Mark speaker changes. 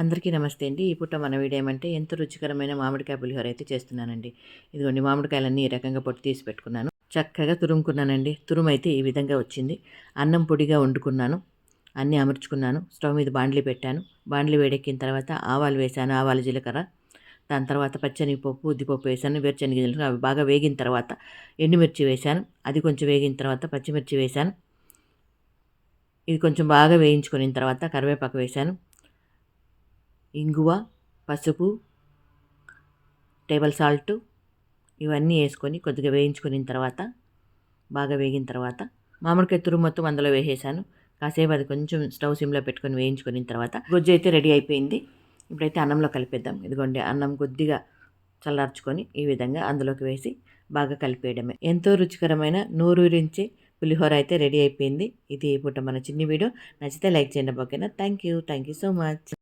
Speaker 1: అందరికీ నమస్తే అండి. ఈ పూట మన వీడియో ఏమంటే ఎంతో రుచికరమైన మామిడికాయ పులిహోర అయితే చేస్తున్నానండి. ఇదిగోండి మామిడికాయలన్నీ ఈ రకంగా పొట్టు తీసి పెట్టుకున్నాను. చక్కగా తురుముకున్నానండి. తురుమైతే ఈ విధంగా వచ్చింది. అన్నం పొడిగా వండుకున్నాను. అన్నీ అమర్చుకున్నాను. స్టవ్ మీద బాండ్లీ పెట్టాను. బాండ్లీ వేడెక్కిన తర్వాత ఆవాలు వేశాను. ఆవాలు, జీలకర్ర. దాని తర్వాత పచ్చెనగపప్పు, ఉద్దిపప్పు వేశాను. వేరుశనగ గింజలు అవి బాగా వేగిన తర్వాత ఎండుమిర్చి వేశాను. అది కొంచెం వేగిన తర్వాత పచ్చిమిర్చి వేశాను. ఇది కొంచెం బాగా వేయించుకున్న తర్వాత కరివేపాకు వేశాను. ఇంగువ, పసుపు, టేబుల్ సాల్ట్ ఇవన్నీ వేసుకొని కొద్దిగా వేయించుకున్న తర్వాత బాగా వేగిన తర్వాత మామిడికాయ తురుము మొత్తం అందులో వేసేసాను. కాసేపు అది కొంచెం స్టవ్ సిమ్లో పెట్టుకొని వేయించుకున్న తర్వాత గొజ్జు అయితే రెడీ అయిపోయింది. ఇప్పుడైతే అన్నంలో కలిపేద్దాం. ఇదిగోండి అన్నం కొద్దిగా చల్లార్చుకొని ఈ విధంగా అందులోకి వేసి బాగా కలిపేయడమే. ఎంతో రుచికరమైన నోరూరించే పులిహోర అయితే రెడీ అయిపోయింది. ఇది ఈ పూట మన చిన్ని వీడియో. నచ్చితే లైక్ చేయండి. ఓకేనా? Thank you so much.